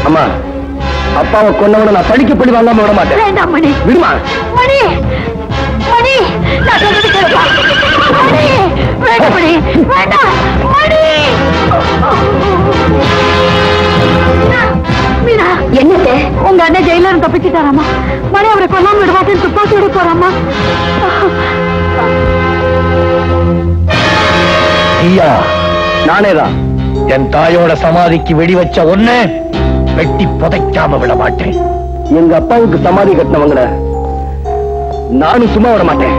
அம்மா, அப்பாவை கொன்னவன நான் படிக்க படி வாங்காம விட மாட்டேன். வேண்டாம் மணி. விடுமா மணி, மணி, நான் சொல்றது கேளுப்பா. மணி, வேண்டாம் மணி, வேண்டாம் மணி. மீனா, என்னது? உங்க அண்ணன் ஜெயில இருந்து தப்பிச்சுட்டாராமா. மணி அவரை கொல்லாம விட மாட்டேன்னு துப்பாக்கி எடுக்க போறாமா. ஐயா, நானேதான் என் தாயோட சமாதிக்கு வெடி வச்ச ஒண்ணு வெட்டி புதைக்காம விட மாட்டேன். எங்க அப்பாவுக்கு சமாதி கட்டினவங்கள நானும் சும்மா விட மாட்டேன்.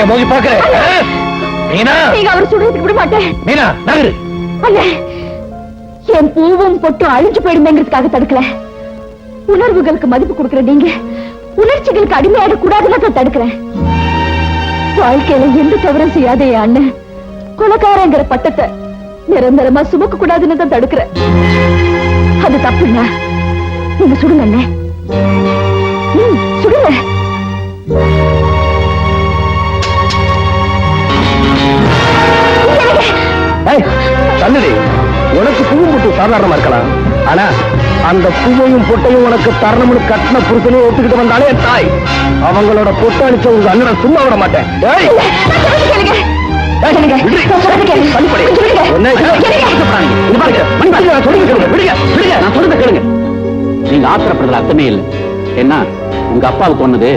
மோதி பாக்குறேன். மீனா, நீங்க அவர் சுடுறதுக்கு விட மாட்டேன். மீனா, நகரு. என் பூவும் பொட்டும் அழிஞ்சு போயிடுமேங்கிறதுக்காக தடுக்கல. உணர்வுகளுக்கு மதிப்பு கொடுக்கிற நீங்க உணர்ச்சிகளுக்கு அடிமையாட கூடாதுன்னு தடுக்கிறேன். வாழ்க்கையில எந்த தவறும் செய்யாத என் அண்ணன் கொலைக்காரங்கிற பட்டத்தை நிரந்தரமா சுமக்க கூடாதுன்னு தான் தடுக்கிறேன். அது தப்புங்க. நீங்க சுடுங்க அண்ணே. சுடுங்க. தள்ளுடி. உனக்கு பூவும் பொட்டு சாதாரணமா இருக்கலாம். ஆனா அந்த பூவையும் பொட்டையும் உனக்கு தரணும்னு கட்டின புருஷனையும் ஒத்துக்கிட்டு வந்தாலே தாய். அவங்களோட பொட்டு அடிச்ச உங்க அண்ணனை சும்மா விட மாட்டேன். நீங்க ஆத்திரப்படுற அர்த்தமே இல்லை. என்ன, உங்க அப்பாவுக்கு கொன்னது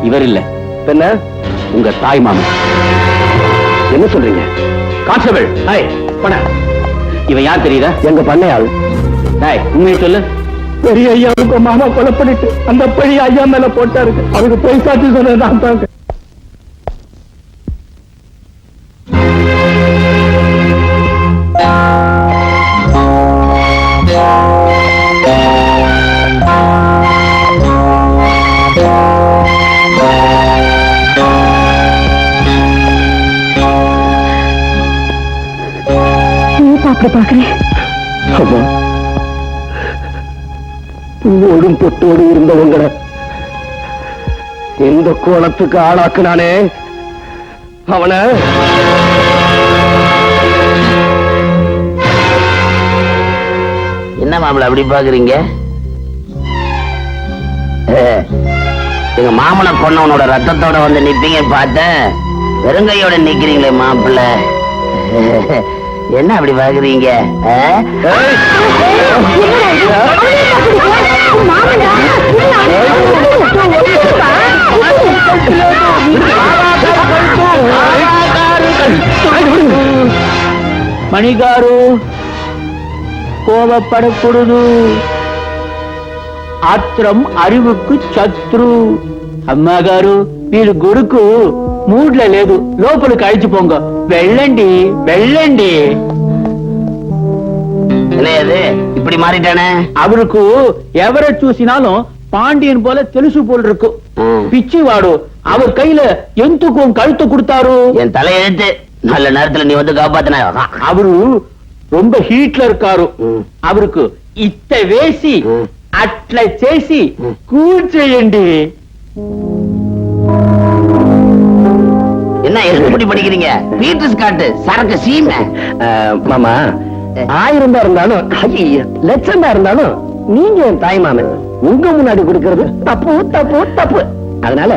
இவர் இல்ல, என்ன உங்க தாய் மாமன். என்ன சொல்றீங்க? கான்ஸ்டபிள், இவன் யார் தெரியுதா? எங்க பண்ணையாள். உண்மையை சொல்லு. பெரிய ஐயாவுக்கு மாமா கொலை பண்ணிட்டு அந்த பழி ஐயா மேல போட்டாரு. அதுக்கு போய் சாட்சி சொன்னதான் தாங்க. பாக்குறேன். பூவோடும் பொட்டோடு இருந்தவங்களை எந்த கோலத்துக்கு ஆளாக்குனானே அவனை என்ன மாப்பிள்ள அப்படி பாக்குறீங்க? எங்க மாமனை கொன்னவனோட ரத்தத்தோட வந்து நிப்பீங்க பார்த்தேன். வெறுங்கையோட நிக்கிறீங்களே மாப்பிள்ள. என்ன அப்படி பாக்குறீங்க? మణిగారు కోపపడకూడదు. ఆత్రం అరివుకు శత్రు. అమ్మగారు, మీరు గురుకు మూడ్ల లేదు, లోపలికి అழிచిపోంగ. వెళ్ళండి వెళ్ళండి. இப்படி மாறிட்டானே. அவருக்கு எவரை చూసినాலும் பாண்டியன் போல తెలుసు போல் இருக்கு. பிச்சிவாடு அவர் கையில எந்துக்கும் கழுத்து கொடுத்தாரு. என் தலையெழுத்து. நல்ல நேரத்துல நீ வந்து காப்பாத்தின. அவரு ரொம்ப ஹீட்ல இருக்காரு. அவருக்கு ఇత్త వేసి అట్లా చేసి కూర్చేయండి. என்ன எப்படி படிக்கிறீங்க? பீட்டர்ஸ் காட்டு சரக்கு சீமை. மாமா, 1000 இருந்தாலும் லட்சம் இருந்தாலும் நீங்க என் தாய் மாமன். உங்க முன்னாடி குடிக்கிறது தப்பு தப்பு தப்பு. அதனால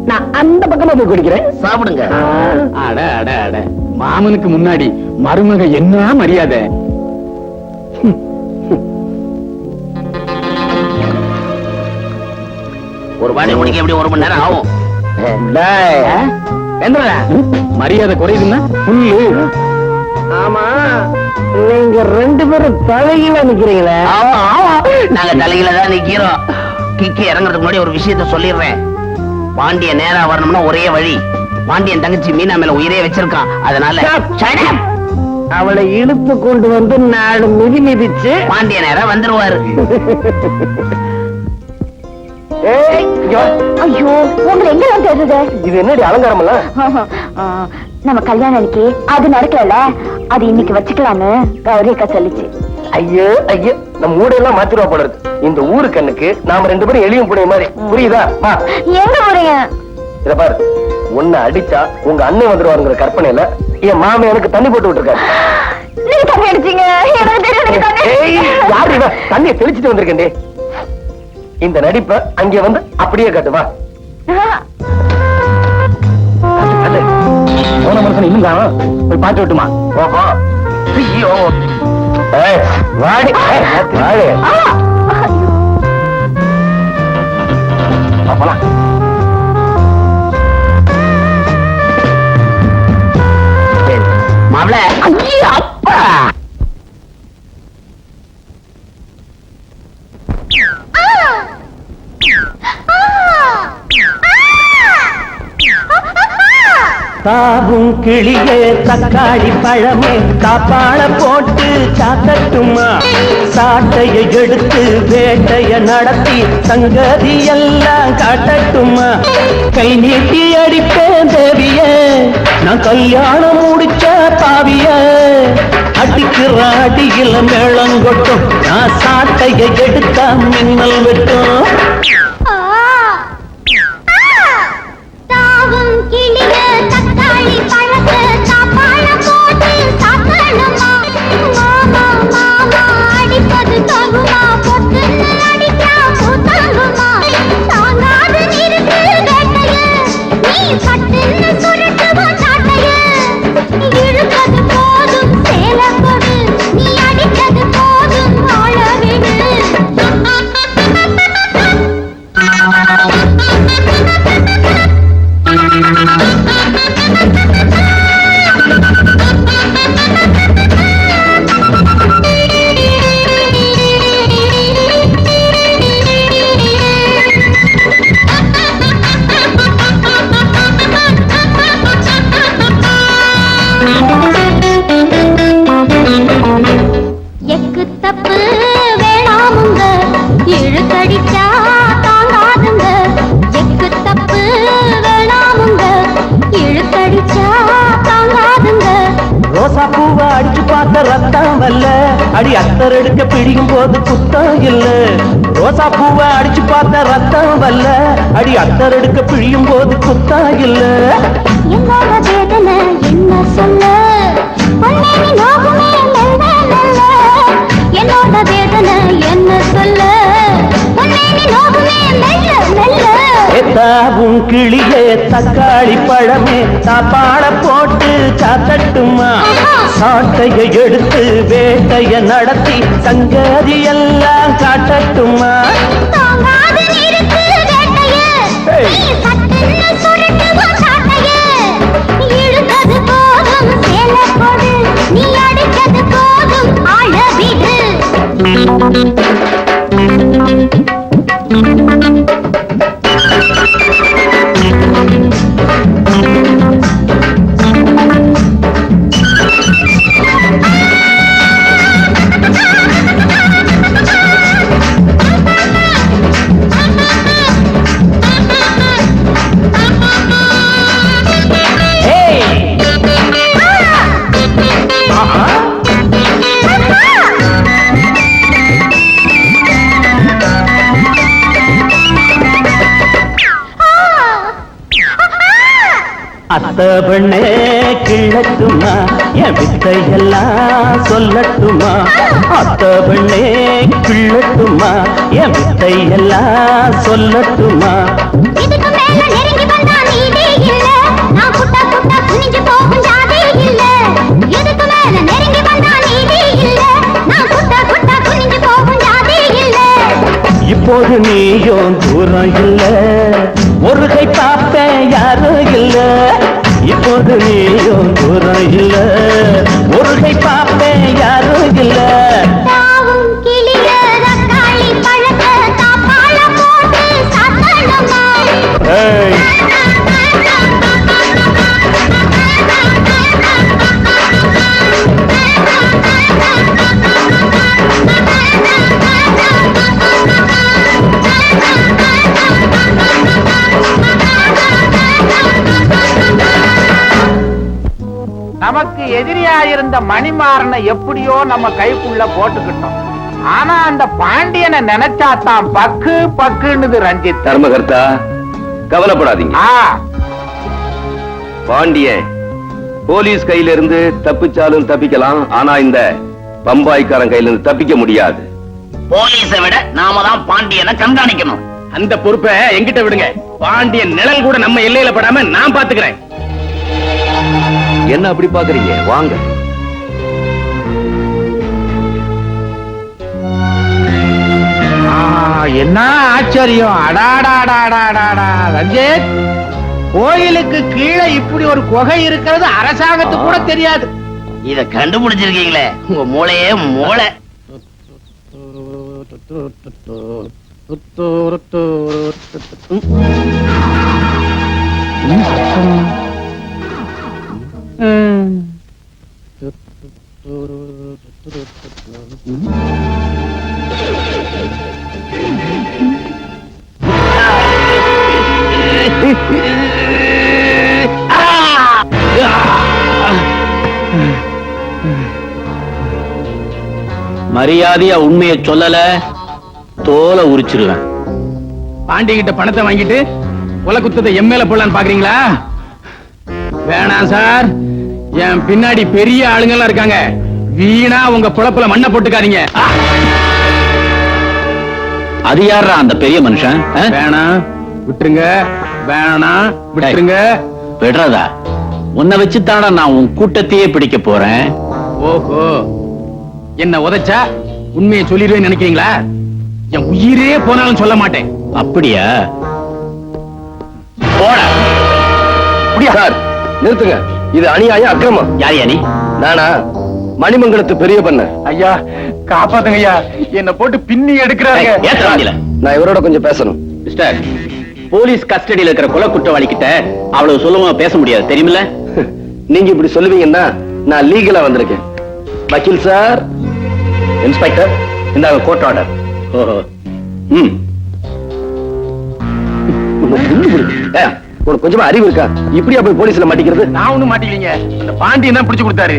நான் அந்த பக்கமா போய் குடிக்கிறேன். சாப்பிடுங்க. அட அட அட, மாமனுக்கு முன்னாடி மருமக என்ன மரியாதை. ஒரு பாட்டி முடிக்க எப்படி 1 மணி நேரம் ஆகும். மரியாதை குறையுதுன்னா புல்லு. ஆமா, நீங்க 2 பேரும் தலையில நிக்கிறீங்களே. நாங்க தலையில தான் நிக்கிறோம். கிக்கி இறங்குறதுக்கு முன்னாடி ஒரு விஷயத்த சொல்லிடுறேன். பாண்டிய நேரா வரணும்னா ஒரே வழி. பாண்டியன் தங்கச்சி மீனா மேல உயிரே வச்சிருக்கான். அதனால அவளை இழுத்து கொண்டு வந்து 4 மிதி மிதிச்சு பாண்டிய நேரா வந்துருவாரு. ஐயோ, உங்களை எங்க வந்து தேடுறது? இது என்னடி அலங்காரம் எல்லாம்? நம்ம கல்யாணம் அன்னைக்கு அது நடக்கல, அது இன்னைக்கு வச்சுக்கலான்னு கௌரி அக்கா சொல்லிச்சு. ஐயோ ஐயோ நம்ம ஊரெல்லாம் மாத்திருவா போல இருக்கு. இந்த ஊரு கண்ணுக்கு நாம 2 பேரும் எளியும் புடைய மாதிரி. புரியுதா? எங்க போறீங்க? இத பாரு, உன்னை அடிச்சா உங்க அண்ணன் வந்துருவாருங்கிற கற்பனையில என் மாமன் எனக்கு தண்ணி போட்டு விட்டுருக்காரு. நீங்க தண்ணி அடிச்சீங்க. எனக்கு தெரியும் நீங்க தண்ணி அடிச்சீங்க. யாரு இவ? தண்ணியை தெளிச்சிட்டு வந்திருக்கேன். இந்த நடிப்ப அங்கே வந்து அப்படியே காட்டுவா. போன மனுஷன் இன்னும் காணோம். போய் பார்த்து விட்டுமா? ஓஹோ, ஐயோ, வாடி வாடி. போலாம். மாப்பிள, ஐயோ அப்பா. தாவும் கிளியே தக்காளி பழமே தாப்பாள போட்டு சாத்தட்டுமா? சாட்டைய எடுத்து வேட்டைய நடத்தி சங்கதி எல்லாம் காட்டட்டுமா? கை நீட்டி அடிப்பேன் தேவிய, நான் கல்யாணம் முடிச்ச பாவிய. அடிக்கிற அடியில மேளங்கொட்டும், நான் சாட்டைய எடுத்தா மின்னல் வெட்டும். அடி அத்தர் எடுக்க பிடிக்கும் போது குத்தம் இல்ல. ரோசா பூவை அடிச்சு பார்த்த ரத்தம் வல்ல. அடி அத்தர் எடுக்க பிழியும் போது குத்தம் இல்ல. என்னோட வேதனை என்ன சொல்ல, என்னோட வேதனை என்ன சொல்ல, தாவும் கிளியே தக்காளி பழமே தாப்பாள போட்டு சாத்தட்டுமா? சாட்டைய எடுத்து வேட்டைய நடத்தி சங்கதி எல்லாம் காட்டட்டுமா? நீ அடித்தது போதும் ஆழவிடு. அத்த பெண்ணே கிழட்டுமா? என் வித்தையெல்லாம் சொல்லட்டுமா? அத்த பெண்ணே கிழட்டுமா? என் வித்தையெல்லாம் சொல்லட்டுமா? இதுக்கு மேல நெருங்கி வந்தா நீதே இல்ல, நான் புட்டா புட்டா குனிஞ்சு போகும் ஜாதே இல்ல. இதுக்கு மேல நெருங்கி வந்தா நீதே இல்ல, நான் புட்டா புட்டா குனிஞ்சு போகும் ஜாதே இல்ல. இப்போது நீயும் தூரம் இல்ல, ஒரு கை பார்ப்பேன் யாரும் இல்ல. இப்போது நீயும் தூரம் இல்ல, ஒரு கை பார்ப்பேன் யாரும் இல்ல. தாவும் கிளிய தக்காளி பழத்தை தாப்பாள போட்டு சாத்தணுமா? நமக்கு எதிரியா இருந்த மணிமாறனை எப்படியோ நம்ம கைக்குள்ள போட்டுக்கிட்டோம். ஆனா அந்த பாண்டியனை நினைச்சாதான் பக்கு பக்குன்னுது ரஞ்சித். தர்மகர்த்தா கவலைப்படாதீங்க. பாண்டியன் போலீஸ் கையில இருந்து தப்பிச்சாலும் தப்பிக்கலாம், ஆனா இந்த பம்பாய்க்காரன் கையில இருந்து தப்பிக்க முடியாது. போலீஸை விட நாம தான் பாண்டியனை கண்காணிக்கணும். அந்த பொறுப்பை எங்கிட்ட விடுங்க. பாண்டியன் நிழல் கூட நம்ம எல்லையில படாம நான் பாத்துக்கிறேன். என்ன அப்படி பாக்குறீங்க? வாங்க. என்ன ஆச்சரியம்! அடாடாடாடாடாடா ரஞ்சித், கோயிலுக்கு கீழே இப்படி ஒரு குகை இருக்கிறது அரசாங்கத்துக்கு கூட தெரியாது. இத கண்டுபிடிச்சிருக்கீங்களே, உங்க மூளையே மூளை. மரியாதையா உண்மையை சொல்லல, தோலை உரிச்சிருவேன். பாண்டி கிட்ட பணத்தை வாங்கிட்டு கொலை குத்தத்தை எம்எல்ஏ போடலான்னு பாக்குறீங்களா? வேணாம் சார், என் பின்னாடி பெரிய ஆளுங்கெல்லாம் இருக்காங்க. வீணா உங்க புழப்புல மண்ணை போட்டுக்காதீங்க. அது யாரா அந்த பெரிய மனுஷன்? வேணாம் விட்டுருங்க, வேணாம் விட்டுருங்க. விடுறதா? உன்னை வச்சுத்தாடா நான் உன் கூட்டத்தையே பிடிக்க போறேன். ஓஹோ, என்ன உதைச்சா உண்மையை சொல்லிடுவேன்னு நினைக்கிறீங்களா? என் உயிரே போனாலும் சொல்ல மாட்டேன். அப்படியா? போடா. சார் நிறுத்துங்க, இது அநியாயம், அக்கிரமம். யார் யானி? நானா? மணிமங்கலத்து பெரிய பண்ண. ஐயா காப்பாத்துங்க ஐயா, என்ன போட்டு பின்னி எடுக்கிறாங்க. நான் இவரோட கொஞ்சம் பேசணும். மிஸ்டர், போலீஸ் கஸ்டடியில் இருக்கிற கொலை குற்றவாளி கிட்ட அவ்வளவு சுலபமா பேச முடியாது, தெரியுமில்ல? நீங்க இப்படி சொல்லுவீங்கன்னா நான் லீகலா வந்திருக்கேன். வக்கீல் சார். இன்ஸ்பெக்டர், இந்த கோர்ட் ஆர்டர். ஓஹோ. உனக்கு கொஞ்சமா அறிவு இருக்கா? இப்படியா போய் போலீஸ்ல மாட்டிக்கிறது? நான் ஒண்ணும் மாட்டிக்கலீங்க, அந்த பாண்டியன் தான் பிடிச்சு கொடுத்தாரு.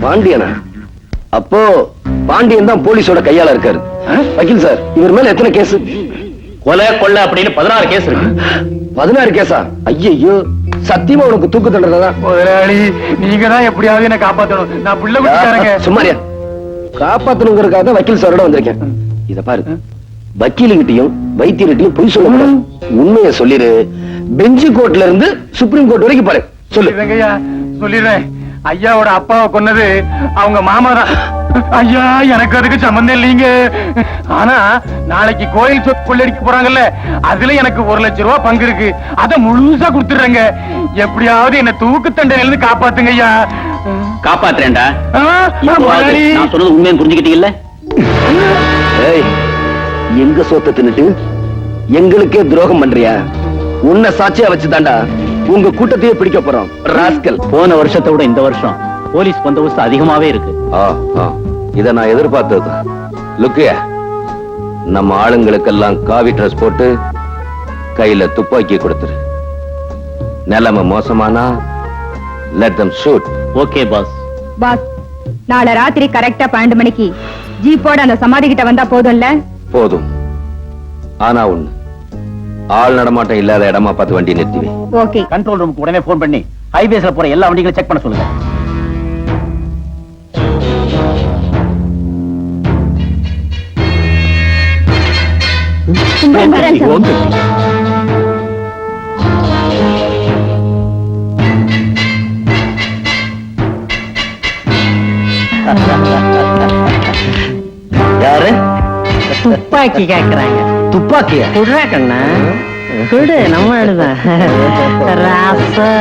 பாண்டியனா? அப்போ பாண்டியன் தான் போலீஸோட கையால இருக்காரு. வக்கீல் சார், இவர் மேல எத்தனை கேஸ்? கொலை கொள்ளை அப்படின்னு 16 கேஸ் இருக்கு. 16 கேஸா? ஐயோ, சத்தியமா உனக்கு தூக்கு தண்டனை தான். முதலாளி, நீங்க தான் எப்படியாவது என்ன காப்பாத்தணும். நான் புள்ள குட்டிக்காரங்க. சும்மாரியா, காப்பாத்தணுங்கிறதுக்காக தான் வக்கீல் சாரோட வந்திருக்கேன். இத பாரு, வக்கீலுகிட்டையும் வைத்தியர்கிட்டையும் பொய் சொல்லக்கூடாது. உண்மையை சொல்லிரு. பெஞ்சு கோர்ட்ல இருந்து சுப்ரீம் கோர்ட் வரைக்கும் பாரு. சொல்லு. ஐயா சொல்லிடுறேன். ஐயாவோட அப்பாவை கொன்னது அவங்க மாமா தான். ஐயா, எனக்கு அதுக்கு சம்பந்தம் இல்லைங்க. ஆனா நாளைக்கு கோயில் சொத்து கொள்ளடிக்க போறாங்கல்ல, அதுல எனக்கு 1 லட்சம் ரூபாய் பங்கு இருக்கு. அத முழுசா கொடுத்துடுறேங்க. எப்படியாவது என்ன தூக்கு தண்டனையில இருந்து காப்பாத்துங்க ஐயா. காப்பாத்துறேன்டா. முதலாளி, நான் சொன்னது உண்மையை புரிஞ்சுக்கிட்டீங்கல்ல? ஏய், எங்க சொத்தை தின்னுட்டு எங்களுக்கே துரோகம் பண்றியா? உன்னை சாட்சியா வச்சுதாண்டா உங்க கூட்டத்தையே பிடிக்க போறோம். ராஸ்கல். போன வருஷத்தை விட இந்த வருஷம் போலீஸ் பந்தோபஸ்து அதிகமாவே இருக்கு. இத நான் எதிர்பார்த்ததுதான். லுக்கியா, நம்ம ஆளுங்களுக்கெல்லாம் காவி ட்ரெஸ் போட்டு கையில துப்பாக்கி கொடுத்துரு. நிலைமை மோசமானா let them shoot. Okay boss. Boss, நாளை ராத்திரி கரெக்டா 12 மணிக்கு ஜீப்போட அந்த சமாதி கிட்ட வந்தா போதும்ல? போதும். ஆனா ஒண்ணு, ஆள் நடமாட்டம் இல்லாத இடமா பார்த்து வண்டி நிறுத்திவே. ஓகே. கண்ட்ரோல் ரூமுக்கு உடனே போன் பண்ணி ஹைவேஸ்ல போற எல்லா வண்டிகளையும் செக் பண்ண சொல்லுங்க. யாரு? துப்பாக்கி கேக்குறாங்க. துப்பாக்கியா? குடுறா கண்ணா, குடு, நம்ம எழுதான். ராசா.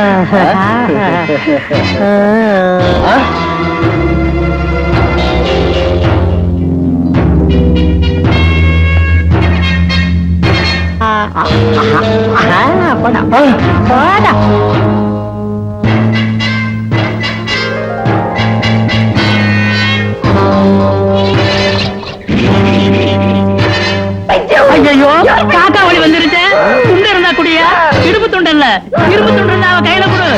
போடா போடா. ஐயோ, காக்கா வழி வந்துருச்சு. துண்டு இருந்தா குடியா? இரும்பு துண்டு இல்ல, இரும்பு துண்டு இருந்தா அவ கையில கொடு.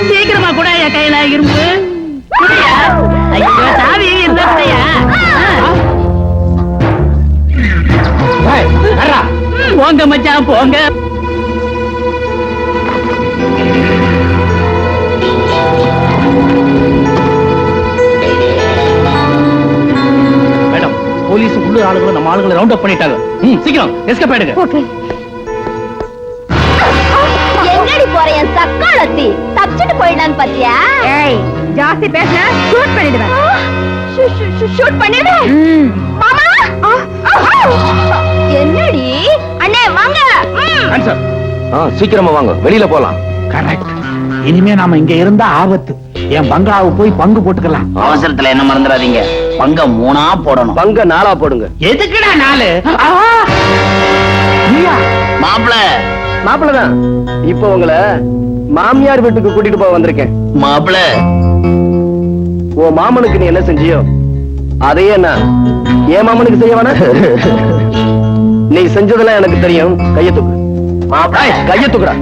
சீக்கிரமா கூட என் கையில இரும்பு. போங்க மச்சான் போங்க. மேடம், போலீஸ் உள்ளூர் ஆளுங்களும் நம்ம ஆளுங்களை ரவுண்ட் அப் பண்ணிட்டாங்க. சீக்கிரம் எஸ்கேப் ஆயிடுங்க. ஓகே. எங்கடி போற என் சக்காலத்தி? தப்பிச்சிட்டு போயிடலான்னு பாத்தியா? ஏய், ஜாஸ்தி பேசுன ஷூட் பண்ணிடுவேன். ஷூட் பண்ணிடுவேன். மாமா! என்னடி? அண்ணே வாங்க. ஆன்சர். சீக்கிரமா வாங்க, வெளியில போலாம். கரெக்ட். இனிமே நாம இங்க இருந்தா ஆபத்து. என் பங்களாவை போய் பங்கு போட்டுக்கலாம். அவசரத்துல என்ன மறந்துடாதீங்க, பங்க 3ஆ போடணும். பங்க 4ஆ போடுங்க. எதுக்குடா 4? மாப்பிள மாப்பிள்ளதான். இப்போ உங்களை மாமியார் வீட்டுக்கு கூட்டிட்டு போக வந்திருக்கேன். மாப்பிள, உன் மாமனுக்கு நீ என்ன செஞ்சியோ அதையே நான் என் மாமனுக்கு செய்ய வேணா? நீ செஞ்சதெல்லாம் எனக்கு தெரியும். கையை தூக்கு. மாப்பிள கையை தூக்குடா.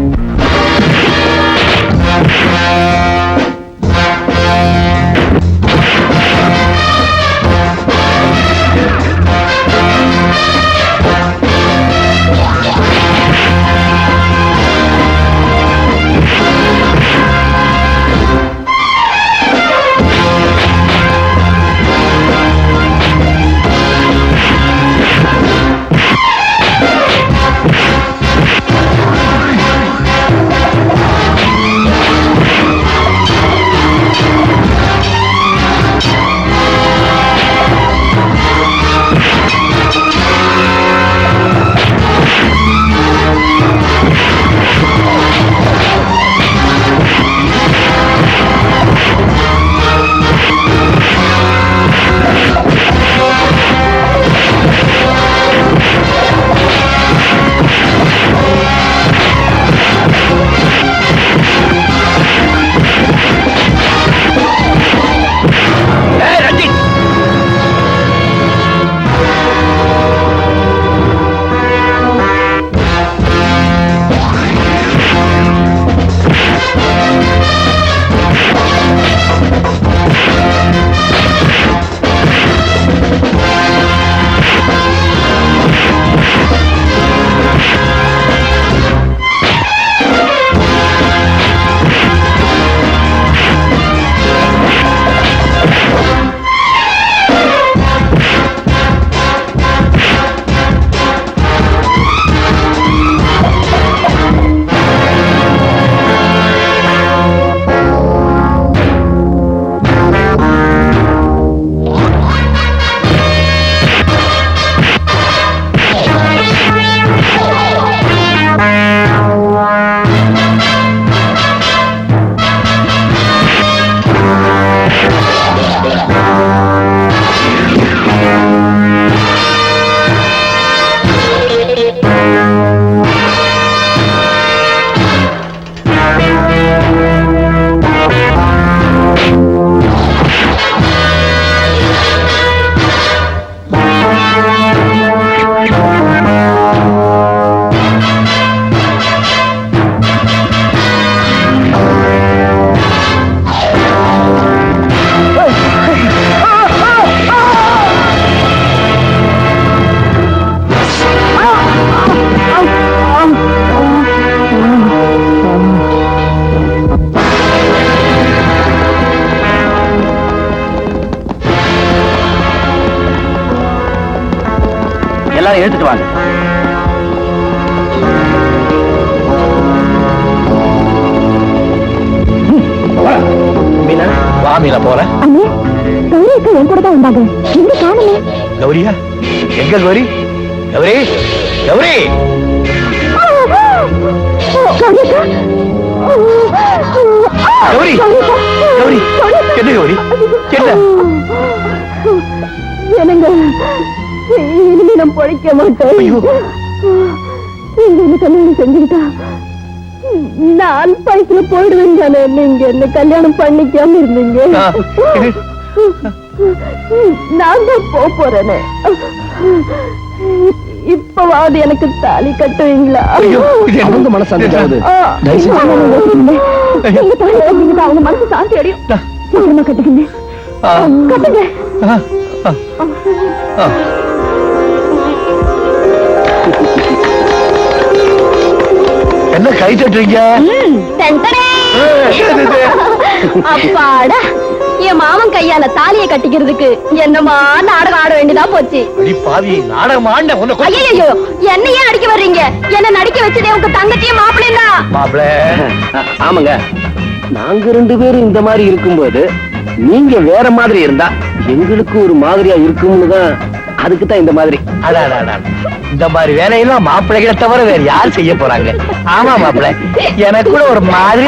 எல்லாரும் எடுத்துட்டு வாங்க. மீனா, வா மீனா போறேன். அண்ணே, கௌரி அக்கா என் கூட தான் வந்தாங்க. எங்க காணல? கௌரியா? எங்க கௌரி? கௌரி, கௌரி! கௌரி அக்கா! கௌரி, கௌரி, என்ன கௌரி? என்ன? என்னங்க, இனிமே நான் பொழைக்க மாட்டேன். நீங்க கல்யாணம் செஞ்சுக்கிட்டா நான் பைக்கில போயிடுவேன் தானே. நீங்க என்ன கல்யாணம் பண்ணிக்காம இருந்தீங்க. நான் தான் போறேனே. இப்பவாவது எனக்கு தாலி கட்டுவீங்களா? அவங்க மனசு அவங்க மனசு சாந்தி அடையும். சீக்கிரமா கட்டுக்குங்க, கட்டுங்க. என்ன கை தட்டுறீங்க? அப்பாடா, என் மாமன் கையால தாலியை கட்டிக்கிறதுக்கு என்னமா நாடகம் ஆட வேண்டியதா போச்சு. அடி பாவி, நாடகம் ஆண்ட உன்னை ஐயோ, என்ன ஏன் அடிக்க வர்றீங்க? என்ன நடிக்க வச்சதே உங்க தங்கச்சியும் மாப்பிள்ளையும் தான். மாப்பிள. ஆமாங்க, நாங்க 2 பேரும் இந்த மாதிரி இருக்கும்போது நீங்க வேற மாதிரி இருந்தா எங்களுக்கு ஒரு மாதிரியா இருக்கும்னு தான், அதுக்கு தான் இந்த மாதிரி. அடாடா, இந்த மாதிரி வேலையெல்லாம் மாப்பிள்ளைகளை தவிர வேற யார் செய்ய போறாங்க? ஆமா மாப்பிள்ள, எனக்கு கூட ஒரு மாதிரி